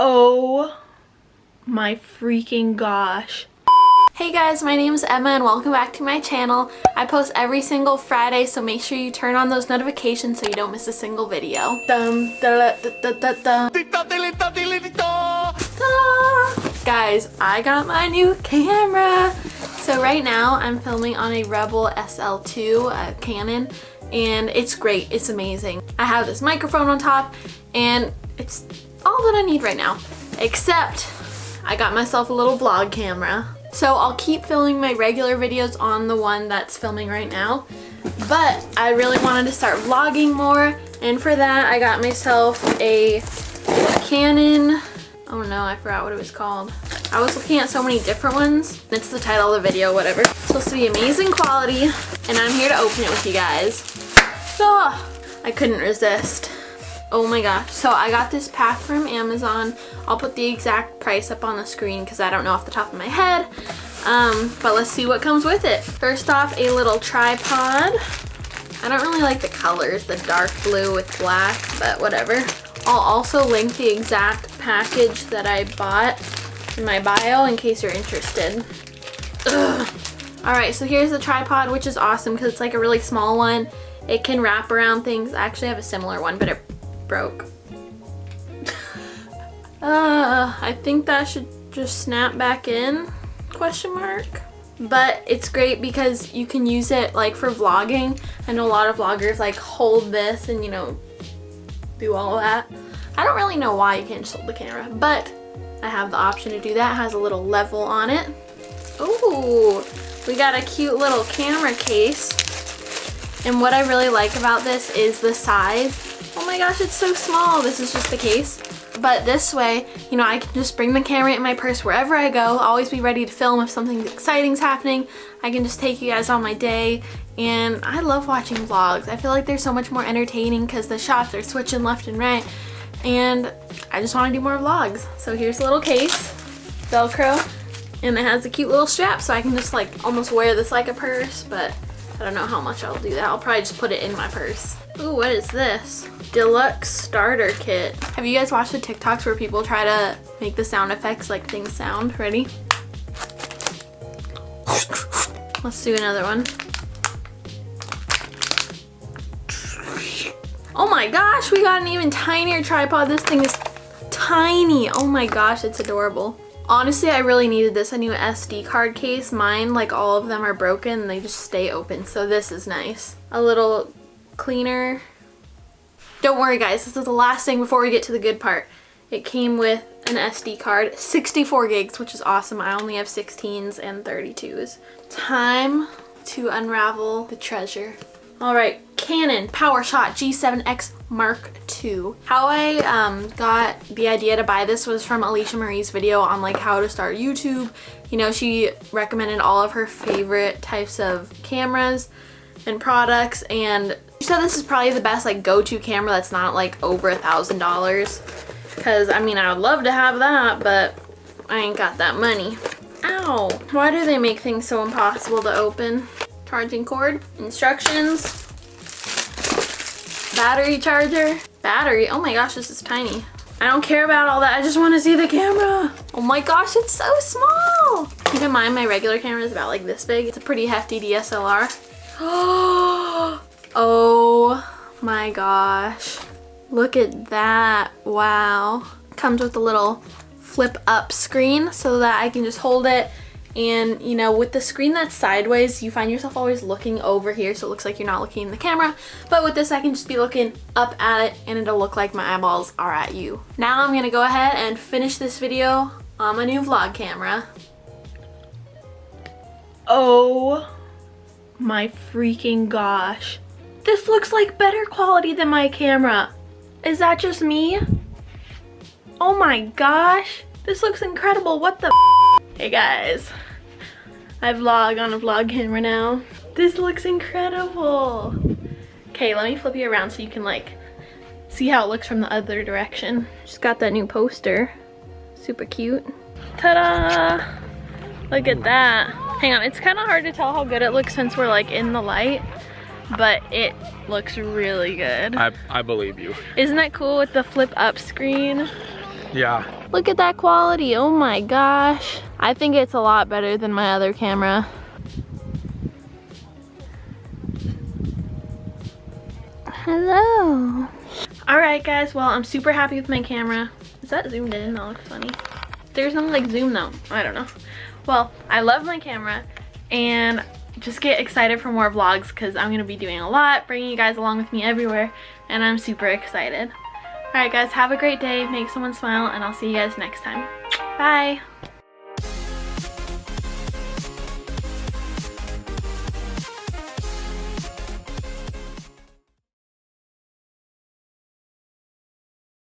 Oh my freaking gosh. Hey guys, my name is Emma and welcome back to my channel. I post every single Friday, so make sure you turn on those notifications so you don't miss a single video. Guys, I got my new camera. So right now I'm filming on a Rebel SL2 Canon, and it's great, it's amazing. I have this microphone on top and it's all that I need right now, except I got myself a little vlog camera. So I'll keep filming my regular videos on the one that's filming right now, but I really wanted to start vlogging more, and for that I got myself a Canon, oh no, I forgot what it was called. I was looking at so many different ones. It's the title of the video, whatever. It's supposed to be amazing quality, and I'm here to open it with you guys. Oh, I couldn't resist. Oh my gosh. So I got this pack from Amazon. I'll put the exact price up on the screen because I don't know off the top of my head. But let's see what comes with it. First off, a little tripod. I don't really like the colors, the dark blue with black, but whatever. I'll also link the exact package that I bought in my bio in case you're interested. Ugh. Alright, so here's the tripod, which is awesome because it's like a really small one. It can wrap around things. I actually have a similar one, but it broke. I think that should just snap back in, question mark. But it's great because you can use it like for vlogging. I know a lot of vloggers like hold this and, you know, do all of that. I don't really know why you can't just hold the camera, but I have the option to do that. It has a little level on it. Ooh, we got a cute little camera case. And what I really like about this is the size. Oh my gosh, it's so small. This is just the case. But this way, you know, I can just bring the camera in my purse wherever I go. I'll always be ready to film if something exciting's happening. I can just take you guys on my day. And I love watching vlogs. I feel like they're so much more entertaining because the shots are switching left and right. And I just want to do more vlogs. So here's a little case, Velcro, and it has a cute little strap, so I can just like almost wear this like a purse, but I don't know how much I'll do that. I'll probably just put it in my purse. Ooh, what is this? Deluxe starter kit. Have you guys watched the TikToks where people try to make the sound effects like things sound? Ready? Let's do another one. Oh my gosh, we got an even tinier tripod. This thing is tiny. Oh my gosh, it's adorable. Honestly, I really needed this. I need an SD card case. Mine, like all of them are broken and they just stay open. So this is nice. A little cleaner. Don't worry guys, this is the last thing before we get to the good part. It came with an SD card, 64 gigs, which is awesome. I only have 16s and 32s. Time to unravel the treasure. All right, Canon PowerShot G7X Mark II. How I got the idea to buy this was from Alisha Marie's video on like how to start YouTube. You know, she recommended all of her favorite types of cameras and products, and she said this is probably the best like go-to camera that's not like over $1,000. Because I mean, I would love to have that, but I ain't got that money. Ow! Why do they make things so impossible to open? Charging cord, instructions, battery charger, battery. Oh my gosh, this is tiny. I don't care about all that. I just want to see the camera. Oh my gosh, it's so small. Keep in mind my regular camera is about like this big. It's a pretty hefty DSLR. Oh my gosh. Look at that. Wow. Comes with a little flip up screen so that I can just hold it. And you know, with the screen that's sideways, you find yourself always looking over here, so it looks like you're not looking in the camera. But with this, I can just be looking up at it and it'll look like my eyeballs are at you. Now I'm gonna go ahead and finish this video on my new vlog camera. Oh my freaking gosh. This looks like better quality than my camera. Is that just me? Oh my gosh. This looks incredible. What the Hey guys, I vlog on a vlog camera now. This looks incredible. Okay, let me flip you around so you can like see how it looks from the other direction. Just got that new poster. Super cute. Ta-da! Look at that. Hang on, it's kind of hard to tell how good it looks since we're like in the light, but it looks really good. I believe you. Isn't that cool with the flip up screen? Yeah. Look at that quality, oh my gosh. I think it's a lot better than my other camera. Hello. Alright guys, well I'm super happy with my camera. Is that zoomed in? That looks funny. There's something like zoom though, I don't know. Well, I love my camera and just get excited for more vlogs because I'm going to be doing a lot, bringing you guys along with me everywhere, and I'm super excited. Alright guys, have a great day, make someone smile, and I'll see you guys next time. Bye!